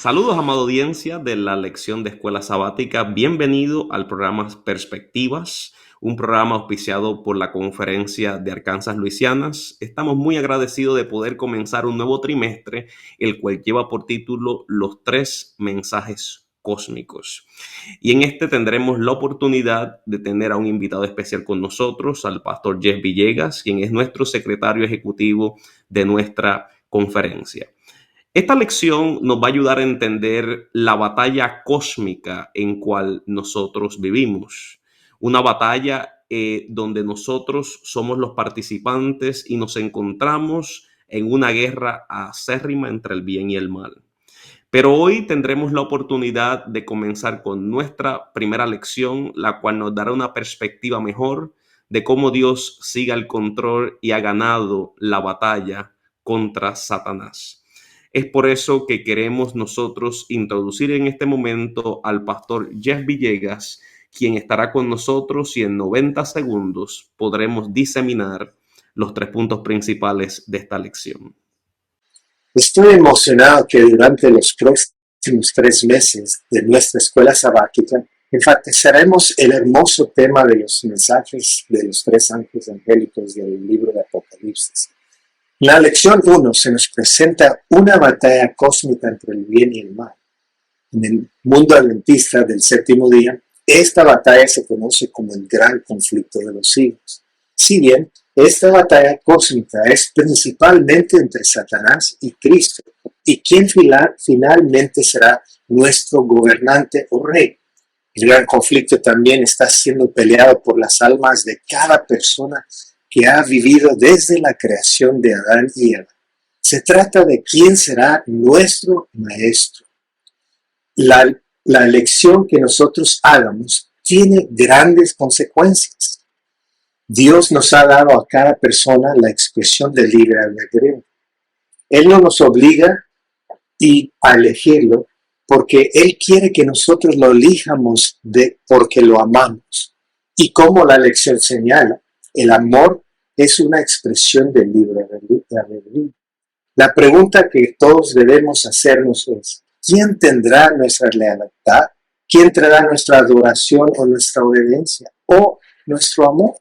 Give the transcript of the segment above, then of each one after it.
Saludos, amada audiencia de la lección de Escuela Sabática. Bienvenido al programa Perspectivas, un programa auspiciado por la Conferencia de Arkansas Luisianas. Estamos muy agradecidos de poder comenzar un nuevo trimestre, el cual lleva por título Los tres mensajes cósmicos. Y en este tendremos la oportunidad de tener a un invitado especial con nosotros, al pastor Jeff Villegas, quien es nuestro secretario ejecutivo de nuestra conferencia. Esta lección nos va a ayudar a entender la batalla cósmica en cual nosotros vivimos. Una batalla donde nosotros somos los participantes y nos encontramos en una guerra acérrima entre el bien y el mal. Pero hoy tendremos la oportunidad de comenzar con nuestra primera lección, la cual nos dará una perspectiva mejor de cómo Dios sigue el control y ha ganado la batalla contra Satanás. Es por eso que queremos nosotros introducir en este momento al pastor Jeff Villegas, quien estará con nosotros y en 90 segundos podremos diseminar los 3 puntos principales de esta lección. Estoy emocionado que durante los próximos 3 meses de nuestra escuela sabática enfatizaremos el hermoso tema de los mensajes de los 3 ángeles angélicos del libro de Apocalipsis. En la lección 1 se nos presenta una batalla cósmica entre el bien y el mal. En el mundo adventista del séptimo día, esta batalla se conoce como el gran conflicto de los siglos. Si bien esta batalla cósmica es principalmente entre Satanás y Cristo, y quien finalmente será nuestro gobernante o rey. El gran conflicto también está siendo peleado por las almas de cada persona que ha vivido desde la creación de Adán y Eva. Se trata de quién será nuestro maestro. La elección que nosotros hagamos tiene grandes consecuencias. Dios nos ha dado a cada persona la expresión del libre albedrío. Él no nos obliga a elegirlo porque Él quiere que nosotros lo elijamos porque lo amamos. Y como la lección señala, el amor es una expresión del libre albedrío. La pregunta que todos debemos hacernos es, ¿quién tendrá nuestra lealtad? ¿Quién tendrá nuestra adoración o nuestra obediencia o nuestro amor?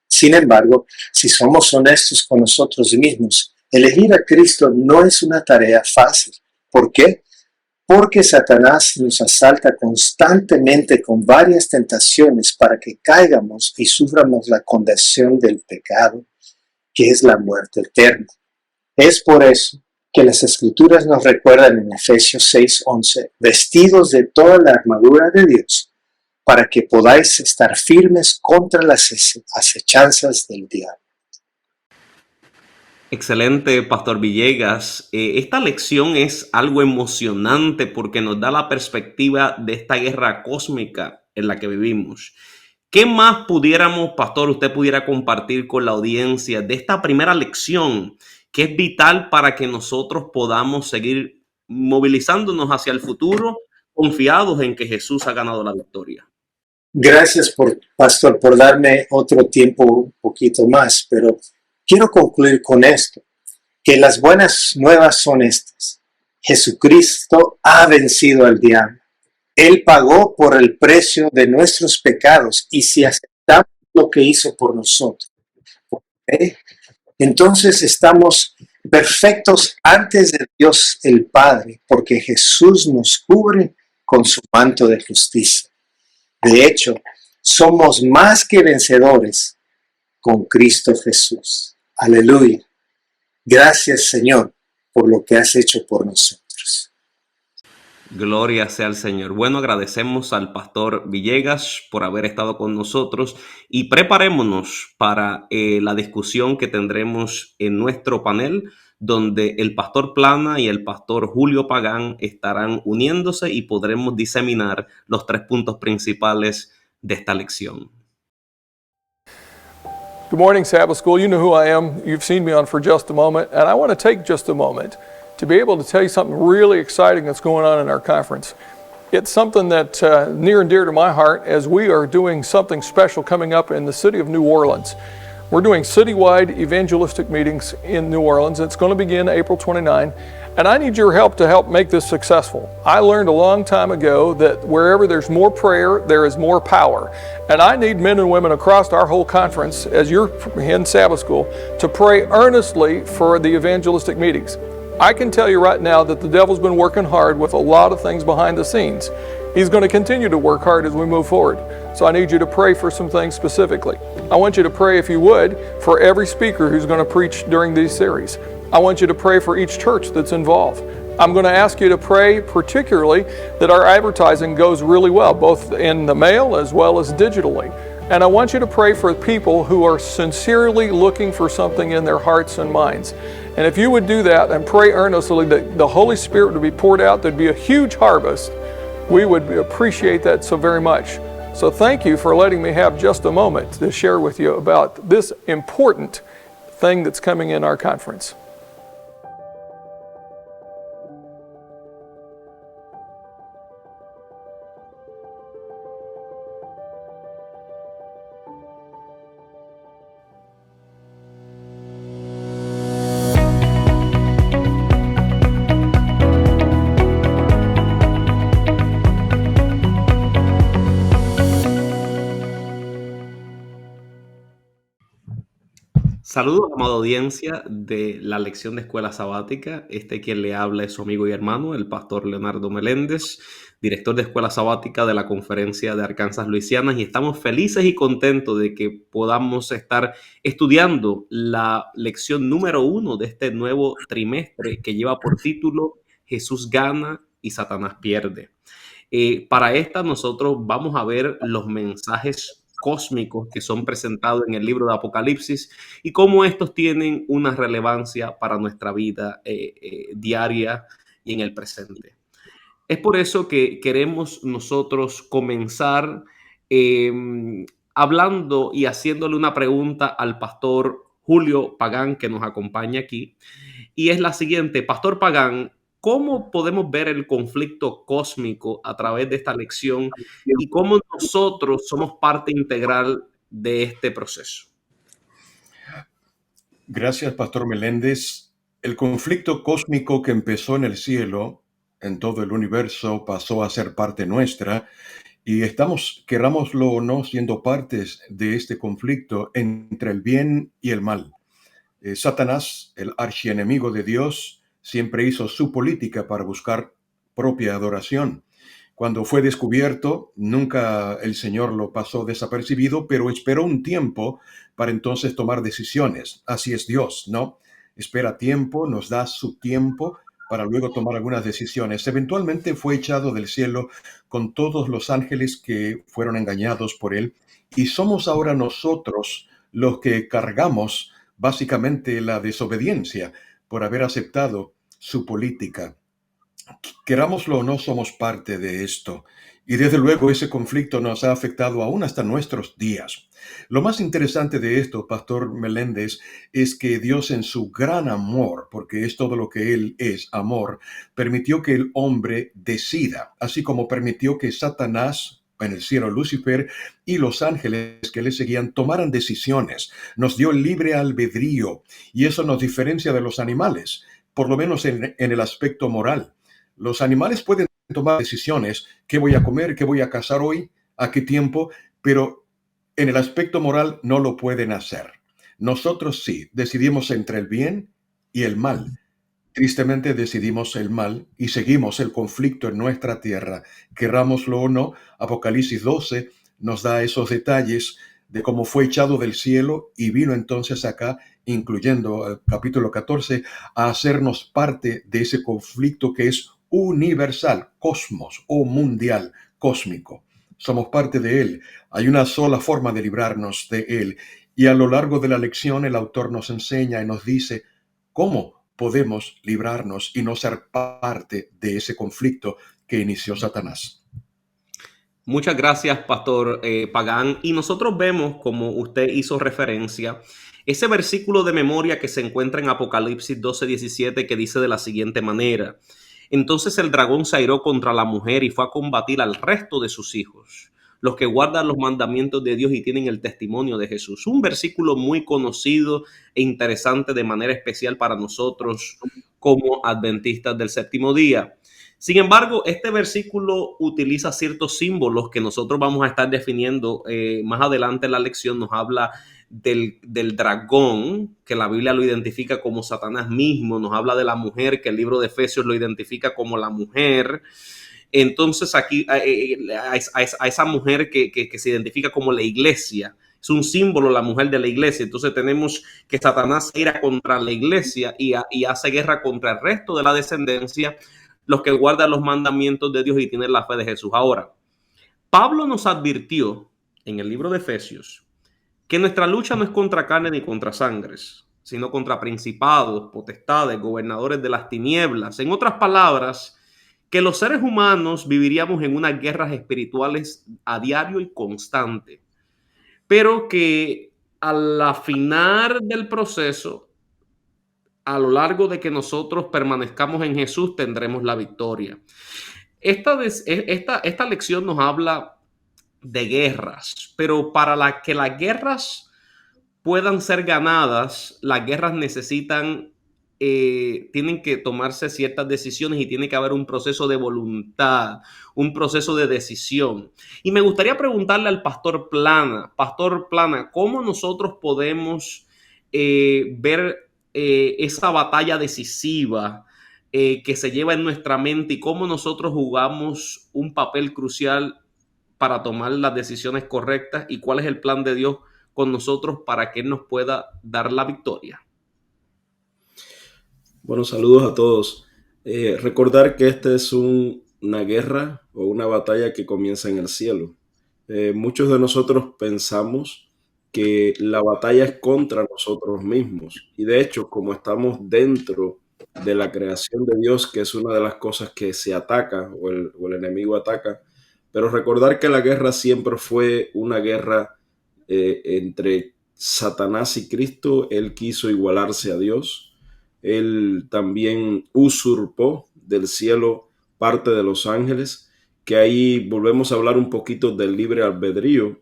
Sin embargo, si somos honestos con nosotros mismos, elegir a Cristo no es una tarea fácil. ¿Por qué? Porque Satanás nos asalta constantemente con varias tentaciones para que caigamos y suframos la condenación del pecado, que es la muerte eterna. Es por eso que las Escrituras nos recuerdan en Efesios 6:11, vestidos de toda la armadura de Dios, para que podáis estar firmes contra las acechanzas del diablo. Excelente, Pastor Villegas. Esta lección es algo emocionante porque nos da la perspectiva de esta guerra cósmica en la que vivimos. ¿Qué más Pastor, usted pudiera compartir con la audiencia de esta primera lección que es vital para que nosotros podamos seguir movilizándonos hacia el futuro, confiados en que Jesús ha ganado la victoria? Gracias, Pastor, por darme otro tiempo un poquito más, pero quiero concluir con esto, que las buenas nuevas son estas. Jesucristo ha vencido al diablo. Él pagó por el precio de nuestros pecados y si aceptamos lo que hizo por nosotros, entonces estamos perfectos antes de Dios el Padre, porque Jesús nos cubre con su manto de justicia. De hecho, somos más que vencedores con Cristo Jesús. Aleluya. Gracias, Señor, por lo que has hecho por nosotros. Gloria sea al Señor. Bueno, agradecemos al pastor Villegas por haber estado con nosotros y preparémonos para la discusión que tendremos en nuestro panel, donde el pastor Plana y el pastor Julio Pagán estarán uniéndose y podremos diseminar los 3 puntos principales de esta lección. Good morning, Sabbath School. You know who I am. You've seen me on For Just a Moment, and I want to take just a moment to be able to tell you something really exciting that's going on in our conference. It's something that near and dear to my heart as we are doing something special coming up in the city of New Orleans. We're doing citywide evangelistic meetings in New Orleans. It's going to begin April 29, And I need your help to help make this successful. I learned a long time ago that wherever there's more prayer, there is more power. And I need men and women across our whole conference, as you're in Sabbath School, to pray earnestly for the evangelistic meetings. I can tell you right now that the devil's been working hard with a lot of things behind the scenes. He's going to continue to work hard as we move forward. So I need you to pray for some things specifically. I want you to pray, if you would, for every speaker who's going to preach during these series. I want you to pray for each church that's involved. I'm going to ask you to pray particularly that our advertising goes really well, both in the mail as well as digitally. And I want you to pray for people who are sincerely looking for something in their hearts and minds. And if you would do that and pray earnestly that the Holy Spirit would be poured out, there'd be a huge harvest. We would appreciate that so very much. So thank you for letting me have just a moment to share with you about this important thing that's coming in our conference. Saludos, amada audiencia de la lección de Escuela Sabática. Quien le habla es su amigo y hermano, el pastor Leonardo Meléndez, director de Escuela Sabática de la Conferencia de Arkansas Luisianas, y estamos felices y contentos de que podamos estar estudiando la lección número 1 de este nuevo trimestre que lleva por título Jesús gana y Satanás pierde. Para esta nosotros vamos a ver los mensajes cósmicos que son presentados en el libro de Apocalipsis y cómo estos tienen una relevancia para nuestra vida diaria y en el presente. Es por eso que queremos nosotros comenzar hablando y haciéndole una pregunta al pastor Julio Pagán, que nos acompaña aquí, y es la siguiente: Pastor Pagán, ¿cómo podemos ver el conflicto cósmico a través de esta lección y cómo nosotros somos parte integral de este proceso? Gracias, Pastor Meléndez. El conflicto cósmico que empezó en el cielo, en todo el universo, pasó a ser parte nuestra y estamos, querámoslo o no, siendo partes de este conflicto entre el bien y el mal. Satanás, el archienemigo de Dios, siempre hizo su política para buscar propia adoración. Cuando fue descubierto, nunca el Señor lo pasó desapercibido, pero esperó un tiempo para entonces tomar decisiones. Así es Dios, ¿no? Espera tiempo, nos da su tiempo para luego tomar algunas decisiones. Eventualmente fue echado del cielo con todos los ángeles que fueron engañados por él, y somos ahora nosotros los que cargamos básicamente la desobediencia por haber aceptado su política. Querámoslo o no, somos parte de esto. Y desde luego ese conflicto nos ha afectado aún hasta nuestros días. Lo más interesante de esto, Pastor Meléndez, es que Dios en su gran amor, porque es todo lo que Él es, amor, permitió que el hombre decida, así como permitió que Satanás, en el cielo Lucifer, y los ángeles que le seguían tomaran decisiones. Nos dio libre albedrío y eso nos diferencia de los animales, por lo menos en el aspecto moral. Los animales pueden tomar decisiones: qué voy a comer, qué voy a cazar hoy, a qué tiempo, pero en el aspecto moral no lo pueden hacer. Nosotros sí, decidimos entre el bien y el mal. Tristemente decidimos el mal y seguimos el conflicto en nuestra tierra. Querrámoslo o no, Apocalipsis 12 nos da esos detalles de cómo fue echado del cielo y vino entonces acá, incluyendo el capítulo 14, a hacernos parte de ese conflicto que es universal, cosmos o mundial, cósmico. Somos parte de él. Hay una sola forma de librarnos de él. Y a lo largo de la lección el autor nos enseña y nos dice cómo podemos librarnos y no ser parte de ese conflicto que inició Satanás. Muchas gracias, Pastor Pagán. Y nosotros vemos, como usted hizo referencia, ese versículo de memoria que se encuentra en Apocalipsis 12:17, que dice de la siguiente manera: Entonces el dragón se airó contra la mujer y fue a combatir al resto de sus hijos, los que guardan los mandamientos de Dios y tienen el testimonio de Jesús. Un versículo muy conocido e interesante de manera especial para nosotros como adventistas del séptimo día. Sin embargo, este versículo utiliza ciertos símbolos que nosotros vamos a estar definiendo más adelante en la lección. Nos habla del dragón, que la Biblia lo identifica como Satanás mismo. Nos habla de la mujer, que el libro de Efesios lo identifica como la mujer. Entonces aquí a esa mujer que se identifica como la iglesia, es un símbolo la mujer de la iglesia. Entonces tenemos que Satanás ira contra la iglesia y hace guerra contra el resto de la descendencia, los que guardan los mandamientos de Dios y tienen la fe de Jesús. Ahora, Pablo nos advirtió en el libro de Efesios que nuestra lucha no es contra carne ni contra sangres, sino contra principados, potestades, gobernadores de las tinieblas. En otras palabras, que los seres humanos viviríamos en unas guerras espirituales a diario y constante, pero que al afinar del proceso, a lo largo de que nosotros permanezcamos en Jesús, tendremos la victoria. Esta lección nos habla de guerras, pero para que las guerras puedan ser ganadas, las guerras tienen que tomarse ciertas decisiones y tiene que haber un proceso de voluntad, un proceso de decisión. Y me gustaría preguntarle al Pastor Plana, ¿cómo nosotros podemos ver esa batalla decisiva que se lleva en nuestra mente y cómo nosotros jugamos un papel crucial para tomar las decisiones correctas y cuál es el plan de Dios con nosotros para que Él nos pueda dar la victoria? Bueno, saludos a todos. Recordar que esta es una guerra o una batalla que comienza en el cielo. Muchos de nosotros pensamos que la batalla es contra nosotros mismos. Y de hecho, como estamos dentro de la creación de Dios, que es una de las cosas que se ataca o el enemigo ataca, pero recordar que la guerra siempre fue una guerra entre Satanás y Cristo. Él quiso igualarse a Dios. Él también usurpó del cielo parte de los ángeles, que ahí volvemos a hablar un poquito del libre albedrío,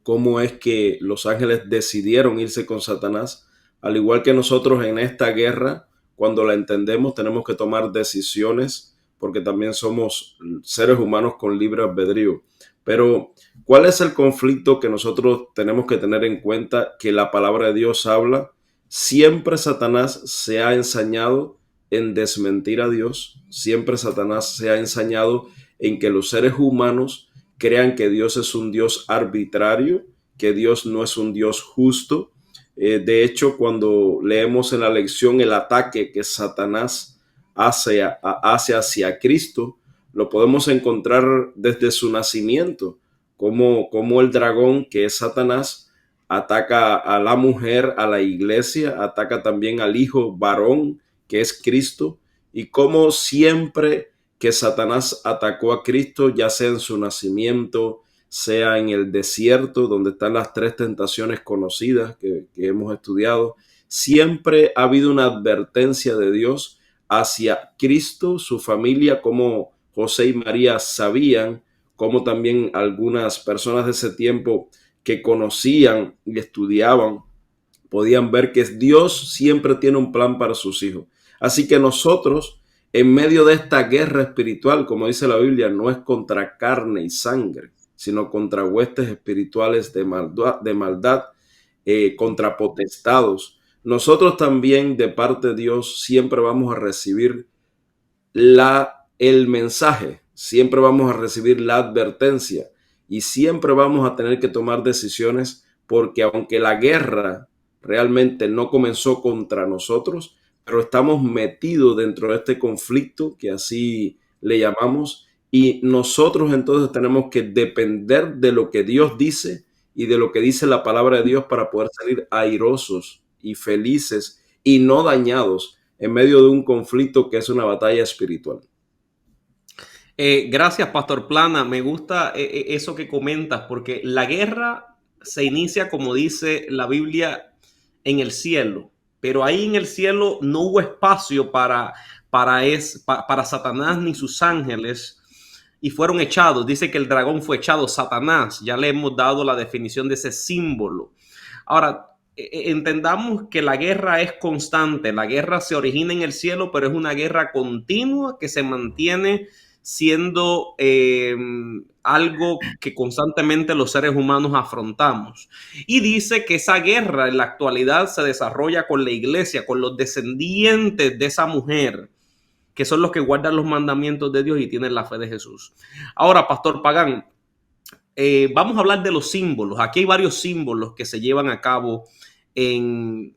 cómo es que los ángeles decidieron irse con Satanás, al igual que nosotros en esta guerra, cuando la entendemos tenemos que tomar decisiones, porque también somos seres humanos con libre albedrío. Pero, ¿cuál es el conflicto que nosotros tenemos que tener en cuenta? Que la palabra de Dios habla. Siempre Satanás se ha ensañado en desmentir a Dios. Siempre Satanás se ha ensañado en que los seres humanos crean que Dios es un Dios arbitrario, que Dios no es un Dios justo. De hecho, cuando leemos en la lección el ataque que Satanás hace hacia Cristo, lo podemos encontrar desde su nacimiento, como el dragón, que es Satanás, ataca a la mujer, a la iglesia, ataca también al hijo varón, que es Cristo, y como siempre que Satanás atacó a Cristo, ya sea en su nacimiento, sea en el desierto, donde están las tres tentaciones conocidas que hemos estudiado, siempre ha habido una advertencia de Dios hacia Cristo, su familia, como José y María sabían, como también algunas personas de ese tiempo que conocían y estudiaban, podían ver que Dios siempre tiene un plan para sus hijos. Así que nosotros, en medio de esta guerra espiritual, como dice la Biblia, no es contra carne y sangre, sino contra huestes espirituales de maldad, contra potestados. Nosotros también, de parte de Dios, siempre vamos a recibir el mensaje, siempre vamos a recibir la advertencia y siempre vamos a tener que tomar decisiones, porque aunque la guerra realmente no comenzó contra nosotros, pero estamos metidos dentro de este conflicto, que así le llamamos, y nosotros entonces tenemos que depender de lo que Dios dice y de lo que dice la palabra de Dios para poder salir airosos y felices y no dañados en medio de un conflicto que es una batalla espiritual. Gracias, Pastor Plana. Me gusta eso que comentas, porque la guerra se inicia, como dice la Biblia, en el cielo. Pero ahí en el cielo no hubo espacio para Satanás ni sus ángeles y fueron echados. Dice que el dragón fue echado, Satanás. Ya le hemos dado la definición de ese símbolo. Ahora, entendamos que la guerra es constante, la guerra se origina en el cielo, pero es una guerra continua que se mantiene siendo algo que constantemente los seres humanos afrontamos. Y dice que esa guerra en la actualidad se desarrolla con la iglesia, con los descendientes de esa mujer, que son los que guardan los mandamientos de Dios y tienen la fe de Jesús. Ahora, Pastor Pagán, vamos a hablar de los símbolos. Aquí hay varios símbolos que se llevan a cabo en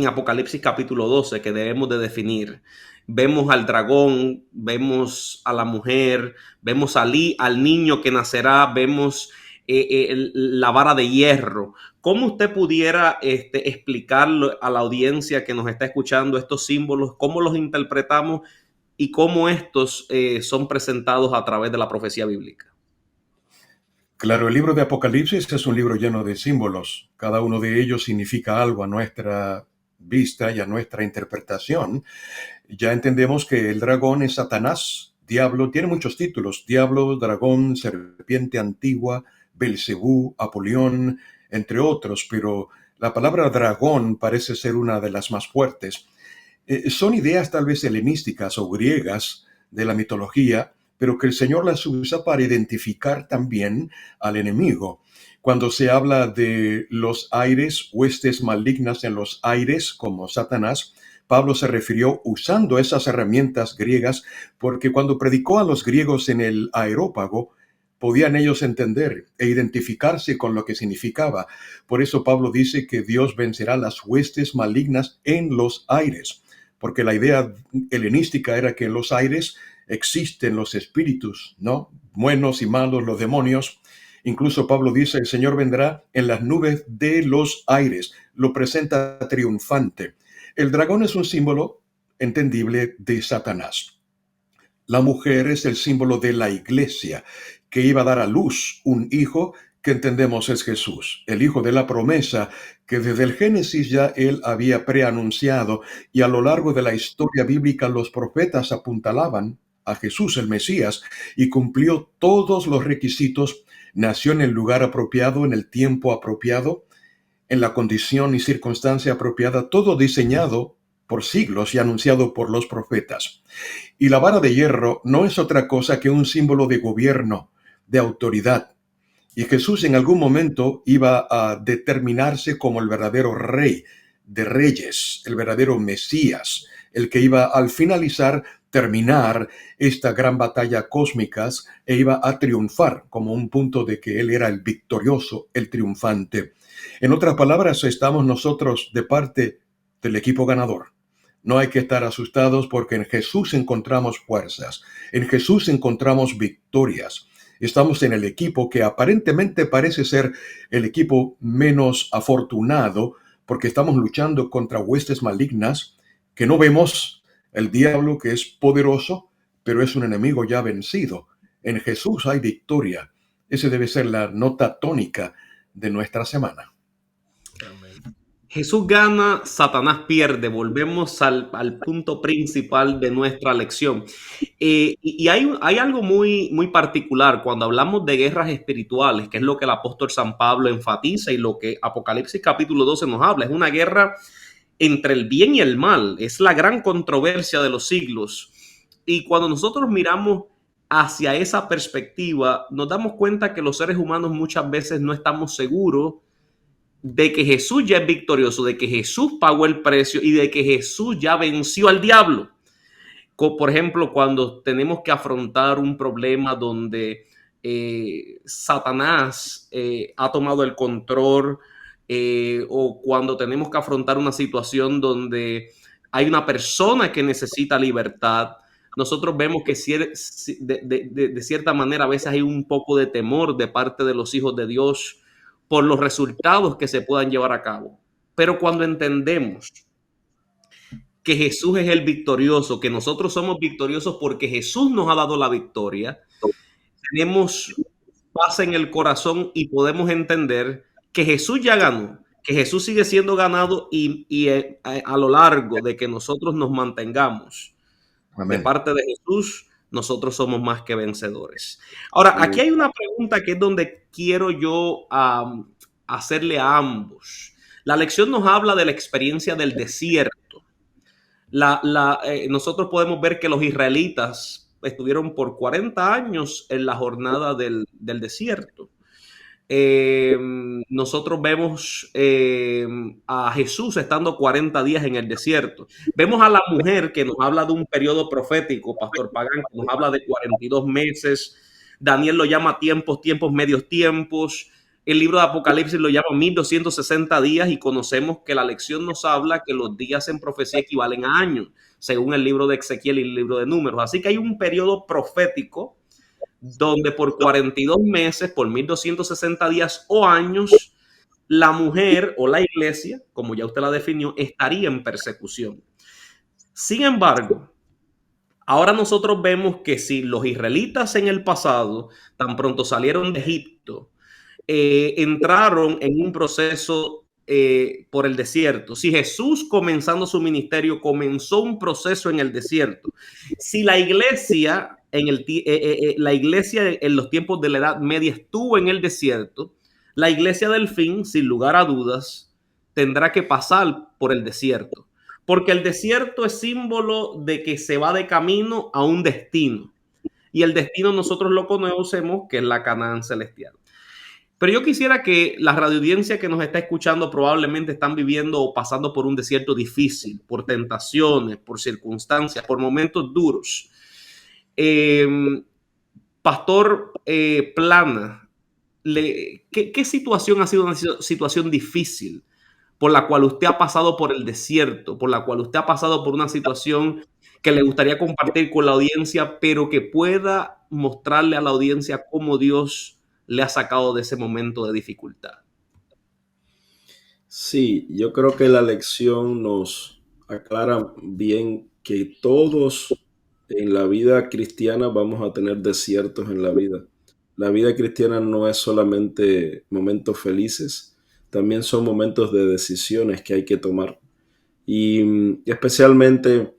Apocalipsis capítulo 12 que debemos de definir. Vemos al dragón, vemos a la mujer, vemos al niño que nacerá, vemos la vara de hierro. ¿Cómo usted pudiera explicar a la audiencia que nos está escuchando estos símbolos, cómo los interpretamos y cómo estos son presentados a través de la profecía bíblica? Claro, el libro de Apocalipsis es un libro lleno de símbolos. Cada uno de ellos significa algo a nuestra vista y a nuestra interpretación. Ya entendemos que el dragón es Satanás, diablo, tiene muchos títulos: diablo, dragón, serpiente antigua, Belcebú, Apolión, entre otros, pero la palabra dragón parece ser una de las más fuertes. Son ideas tal vez helenísticas o griegas de la mitología, pero que el Señor las usa para identificar también al enemigo. Cuando se habla de los aires, huestes malignas en los aires, como Satanás, Pablo se refirió usando esas herramientas griegas, porque cuando predicó a los griegos en el Areópago, podían ellos entender e identificarse con lo que significaba. Por eso Pablo dice que Dios vencerá las huestes malignas en los aires, porque la idea helenística era que en los aires existen los espíritus, ¿no? Buenos y malos, los demonios. Incluso Pablo dice, el Señor vendrá en las nubes de los aires. Lo presenta triunfante. El dragón es un símbolo entendible de Satanás. La mujer es el símbolo de la iglesia, que iba a dar a luz un hijo que entendemos es Jesús, el hijo de la promesa que desde el Génesis ya él había preanunciado, y a lo largo de la historia bíblica los profetas apuntalaban a Jesús, el Mesías, y cumplió todos los requisitos. Nació en el lugar apropiado, en el tiempo apropiado, en la condición y circunstancia apropiada, todo diseñado por siglos y anunciado por los profetas. Y la vara de hierro no es otra cosa que un símbolo de gobierno, de autoridad. Y Jesús en algún momento iba a determinarse como el verdadero rey de reyes, el verdadero Mesías, el que iba al finalizar, terminar esta gran batalla cósmica e iba a triunfar como un punto de que él era el victorioso, el triunfante. En otras palabras, estamos nosotros de parte del equipo ganador. No hay que estar asustados porque en Jesús encontramos fuerzas, en Jesús encontramos victorias. Estamos en el equipo que aparentemente parece ser el equipo menos afortunado, porque estamos luchando contra huestes malignas que no vemos. El diablo, que es poderoso, pero es un enemigo ya vencido. En Jesús hay victoria. Esa debe ser la nota tónica de nuestra semana. Jesús gana, Satanás pierde. Volvemos al punto principal de nuestra lección. Y hay algo muy particular cuando hablamos de guerras espirituales, que es lo que el apóstol San Pablo enfatiza y lo que Apocalipsis capítulo 12 nos habla. Es una guerra entre el bien y el mal. Es la gran controversia de los siglos. Y cuando nosotros miramos hacia esa perspectiva, nos damos cuenta que los seres humanos muchas veces no estamos seguros de que Jesús ya es victorioso, de que Jesús pagó el precio y de que Jesús ya venció al diablo. Por ejemplo, cuando tenemos que afrontar un problema donde Satanás ha tomado el control, o cuando tenemos que afrontar una situación donde hay una persona que necesita libertad, nosotros vemos que de cierta manera a veces hay un poco de temor de parte de los hijos de Dios por los resultados que se puedan llevar a cabo. Pero cuando entendemos que Jesús es el victorioso, que nosotros somos victoriosos porque Jesús nos ha dado la victoria, tenemos paz en el corazón y podemos entender que Jesús ya ganó, que Jesús sigue siendo ganado y a lo largo de que nosotros nos mantengamos de parte de Jesús, nosotros somos más que vencedores. Ahora, aquí hay una pregunta que es donde quiero yo hacerle a ambos. La lección nos habla de la experiencia del desierto. Nosotros podemos ver que los israelitas estuvieron por 40 años en la jornada del desierto. Nosotros vemos a Jesús estando 40 días en el desierto. Vemos a la mujer que nos habla de un periodo profético, Pastor Pagán, que nos habla de 42 meses. Daniel lo llama tiempos, tiempos, medios tiempos. El libro de Apocalipsis lo llama 1260 días y conocemos que la lección nos habla que los días en profecía equivalen a años, según el libro de Ezequiel y el libro de Números. Así que hay un periodo profético donde por 42 meses, por 1260 días o años, la mujer o la iglesia, como ya usted la definió, estaría en persecución. Sin embargo, ahora nosotros vemos que si los israelitas en el pasado, tan pronto salieron de Egipto, entraron en un proceso por el desierto. Si Jesús, comenzando su ministerio, comenzó un proceso en el desierto, si la iglesia la iglesia en los tiempos de la Edad Media estuvo en el desierto, la iglesia del fin, sin lugar a dudas, tendrá que pasar por el desierto, porque el desierto es símbolo de que se va de camino a un destino, y el destino nosotros lo conocemos, que es la Canaán celestial. Pero yo quisiera que la radioaudiencia que nos está escuchando probablemente están viviendo o pasando por un desierto difícil, por tentaciones, por circunstancias, por momentos duros. Pastor Plana, ¿qué situación ha sido una situación difícil por la cual usted ha pasado por el desierto, por la cual usted ha pasado por una situación que le gustaría compartir con la audiencia, pero que pueda mostrarle a la audiencia cómo Dios le ha sacado de ese momento de dificultad? Sí, yo creo que la lección nos aclara bien que todos en la vida cristiana vamos a tener desiertos en la vida. La vida cristiana no es solamente momentos felices, también son momentos de decisiones que hay que tomar. Y especialmente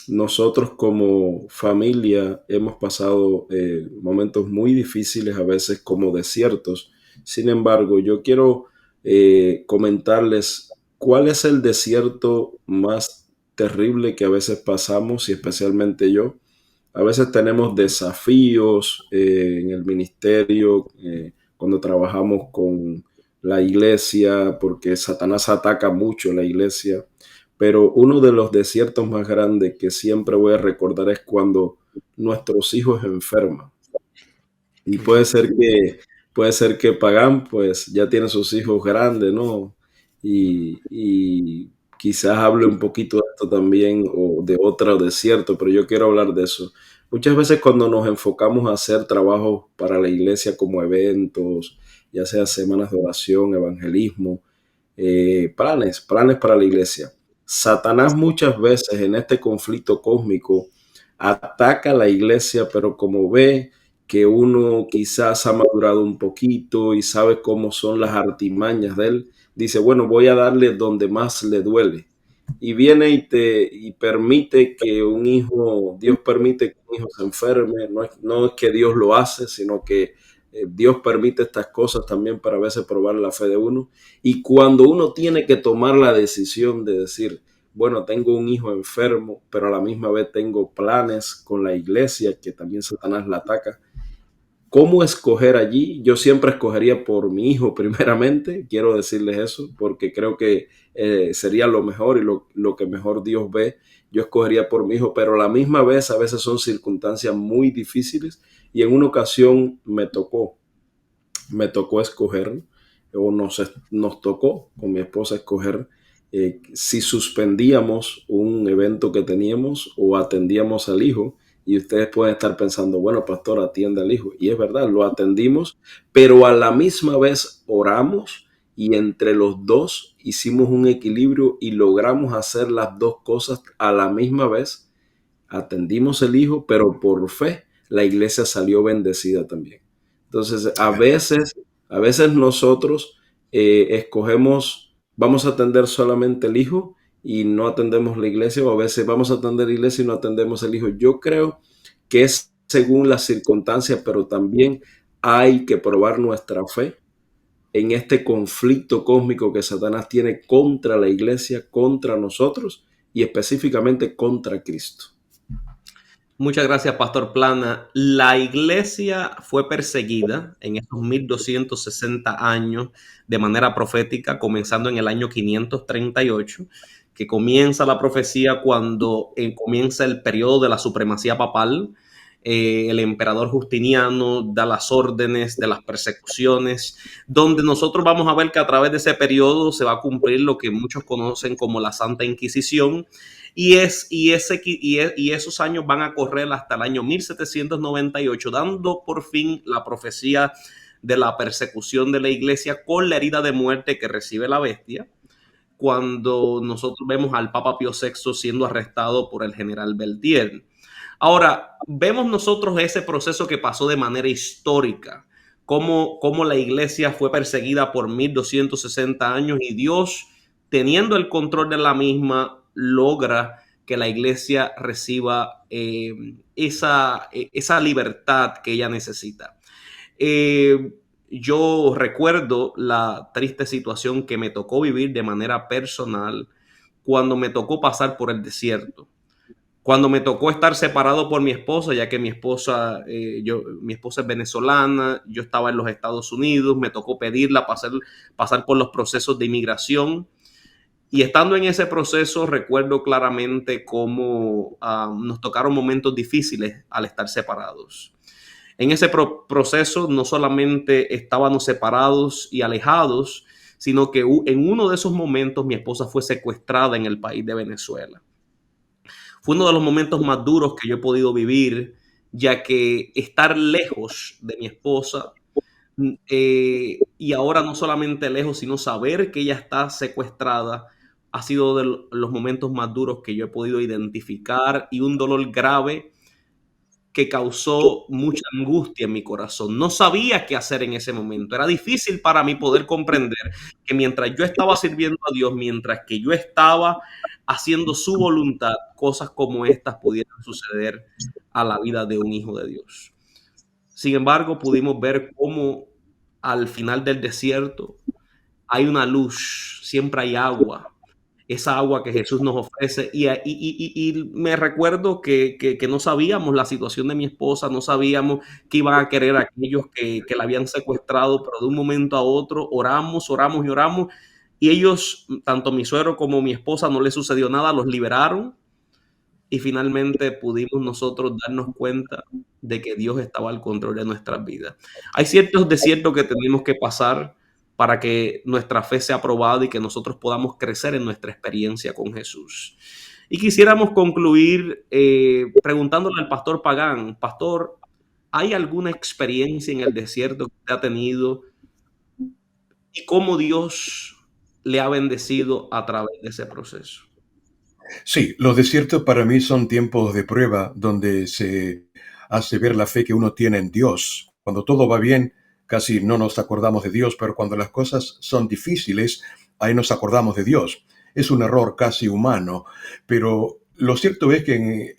nosotros como familia hemos pasado momentos muy difíciles, a veces como desiertos. Sin embargo, yo quiero comentarles cuál es el desierto más terrible que a veces pasamos, y especialmente yo. A veces tenemos desafíos en el ministerio, cuando trabajamos con la iglesia, porque Satanás ataca mucho la iglesia. Pero uno de los desiertos más grandes que siempre voy a recordar es cuando nuestros hijos enferman. Y puede ser que Pagán pues ya tiene sus hijos grandes, ¿no? Y quizás hable un poquito de esto también o de otro desierto, pero yo quiero hablar de eso. Muchas veces cuando nos enfocamos a hacer trabajos para la iglesia como eventos, ya sea semanas de oración, evangelismo, planes para la iglesia. Satanás muchas veces en este conflicto cósmico ataca a la iglesia, pero como ve que uno quizás ha madurado un poquito y sabe cómo son las artimañas de él, dice, bueno, voy a darle donde más le duele. Y viene y permite que un hijo, Dios permite que un hijo se enferme, no es que Dios lo hace, sino que Dios permite estas cosas también para a veces probar la fe de uno. Y cuando uno tiene que tomar la decisión de decir, bueno, tengo un hijo enfermo, pero a la misma vez tengo planes con la iglesia que también Satanás la ataca. ¿Cómo escoger allí? Yo siempre escogería por mi hijo primeramente, quiero decirles eso, porque creo que sería lo mejor y lo que mejor Dios ve. Yo escogería por mi hijo, pero a la misma vez a veces son circunstancias muy difíciles y en una ocasión me tocó escoger, o nos tocó con mi esposa escoger si suspendíamos un evento que teníamos o atendíamos al hijo. Y ustedes pueden estar pensando, bueno, pastor, atiende al hijo. Y es verdad, lo atendimos, pero a la misma vez oramos y entre los dos hicimos un equilibrio y logramos hacer las dos cosas a la misma vez. Atendimos el hijo, pero por fe la iglesia salió bendecida también. Entonces, a veces nosotros escogemos, vamos a atender solamente el hijo y no atendemos la iglesia, o a veces vamos a atender la iglesia y no atendemos el hijo. Yo creo que es según las circunstancias, pero también hay que probar nuestra fe en este conflicto cósmico que Satanás tiene contra la iglesia, contra nosotros y específicamente contra Cristo. Muchas gracias, Pastor Plana. La iglesia fue perseguida en estos 1260 años de manera profética, comenzando en el año 538, que comienza la profecía cuando comienza el periodo de la supremacía papal. El emperador Justiniano da las órdenes de las persecuciones, donde nosotros vamos a ver que a través de ese periodo se va a cumplir lo que muchos conocen como la Santa Inquisición, y esos años van a correr hasta el año 1798, dando por fin la profecía de la persecución de la iglesia con la herida de muerte que recibe la bestia, cuando nosotros vemos al Papa Pío VI siendo arrestado por el general Beltier. Ahora, vemos nosotros ese proceso que pasó de manera histórica, cómo la iglesia fue perseguida por 1260 años y Dios, teniendo el control de la misma, logra que la iglesia reciba esa libertad que ella necesita. Yo recuerdo la triste situación que me tocó vivir de manera personal cuando me tocó pasar por el desierto. Cuando me tocó estar separado por mi esposa, ya que mi esposa es venezolana, yo estaba en los Estados Unidos, me tocó pedirla pasar por los procesos de inmigración. Y estando en ese proceso, recuerdo claramente cómo nos tocaron momentos difíciles al estar separados. En ese proceso no solamente estábamos separados y alejados, sino que en uno de esos momentos mi esposa fue secuestrada en el país de Venezuela. Fue uno de los momentos más duros que yo he podido vivir, ya que estar lejos de mi esposa, y ahora no solamente lejos, sino saber que ella está secuestrada, ha sido de los momentos más duros que yo he podido identificar, y un dolor grave que causó mucha angustia en mi corazón. No sabía qué hacer en ese momento. Era difícil para mí poder comprender que mientras yo estaba sirviendo a Dios, mientras que yo estaba haciendo su voluntad, cosas como estas pudieran suceder a la vida de un hijo de Dios. Sin embargo, pudimos ver cómo al final del desierto hay una luz, siempre hay agua, esa agua que Jesús nos ofrece. Y me recuerdo que no sabíamos la situación de mi esposa, no sabíamos qué iban a querer aquellos que la habían secuestrado, pero de un momento a otro oramos y oramos, y ellos, tanto mi suegro como mi esposa, no les sucedió nada, los liberaron, y finalmente pudimos nosotros darnos cuenta de que Dios estaba al control de nuestras vidas. Hay ciertos desiertos que tenemos que pasar para que nuestra fe sea probada y que nosotros podamos crecer en nuestra experiencia con Jesús. Y quisiéramos concluir preguntándole al pastor Pagán: pastor, ¿hay alguna experiencia en el desierto que usted ha tenido y cómo Dios le ha bendecido a través de ese proceso? Sí, los desiertos para mí son tiempos de prueba donde se hace ver la fe que uno tiene en Dios. Cuando todo va bien, casi no nos acordamos de Dios, pero cuando las cosas son difíciles, ahí nos acordamos de Dios. Es un error casi humano, pero lo cierto es que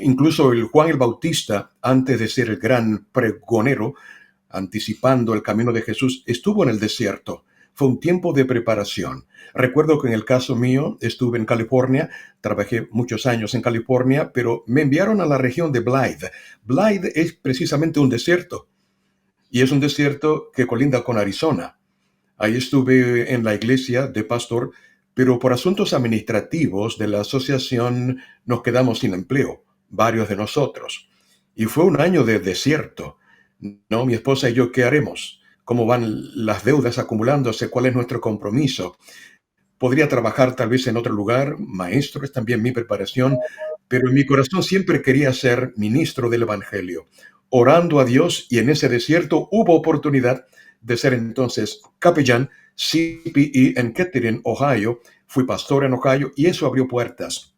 incluso el Juan el Bautista, antes de ser el gran pregonero, anticipando el camino de Jesús, estuvo en el desierto. Fue un tiempo de preparación. Recuerdo que en el caso mío estuve en California, trabajé muchos años en California, pero me enviaron a la región de Blythe. Blythe es precisamente un desierto, y es un desierto que colinda con Arizona. Ahí estuve en la iglesia de pastor, pero por asuntos administrativos de la asociación nos quedamos sin empleo, varios de nosotros. Y fue un año de desierto. No, mi esposa y yo, ¿qué haremos? ¿Cómo van las deudas acumulándose? ¿Cuál es nuestro compromiso? Podría trabajar tal vez en otro lugar, maestro, es también mi preparación, pero en mi corazón siempre quería ser ministro del Evangelio, orando a Dios, y en ese desierto hubo oportunidad de ser entonces capellán CPE en Kettering, Ohio. Fui pastor en Ohio y eso abrió puertas.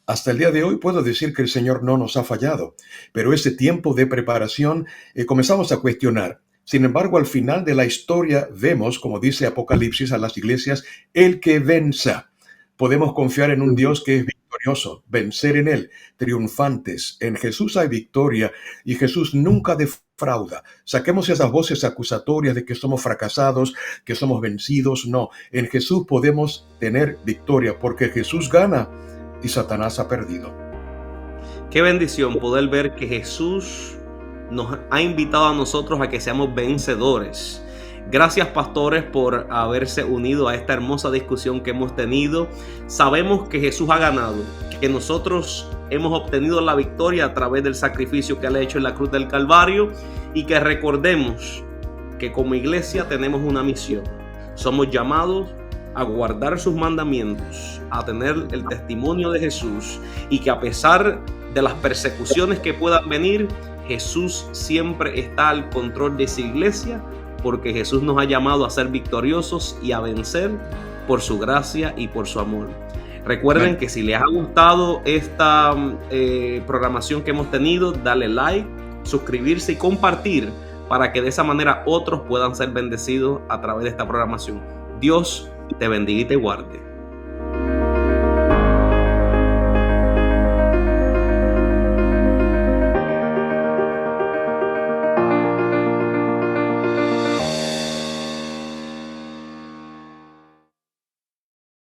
Hasta el día de hoy puedo decir que el Señor no nos ha fallado, pero ese tiempo de preparación comenzamos a cuestionar. Sin embargo, al final de la historia vemos, como dice Apocalipsis a las iglesias, el que venza. Podemos confiar en un Dios que es vencer en Él, triunfantes. En Jesús hay victoria y Jesús nunca defrauda. Saquemos esas voces acusatorias de que somos fracasados, que somos vencidos. No, en Jesús podemos tener victoria porque Jesús gana y Satanás ha perdido. Qué bendición poder ver que Jesús nos ha invitado a nosotros a que seamos vencedores. Gracias, pastores, por haberse unido a esta hermosa discusión que hemos tenido. Sabemos que Jesús ha ganado, que nosotros hemos obtenido la victoria a través del sacrificio que Él ha hecho en la cruz del Calvario, y que recordemos que como iglesia tenemos una misión. Somos llamados a guardar sus mandamientos, a tener el testimonio de Jesús, y que a pesar de las persecuciones que puedan venir, Jesús siempre está al control de su iglesia, porque Jesús nos ha llamado a ser victoriosos y a vencer por su gracia y por su amor. Recuerden que si les ha gustado esta programación que hemos tenido, dale like, suscribirse y compartir para que de esa manera otros puedan ser bendecidos a través de esta programación. Dios te bendiga y te guarde.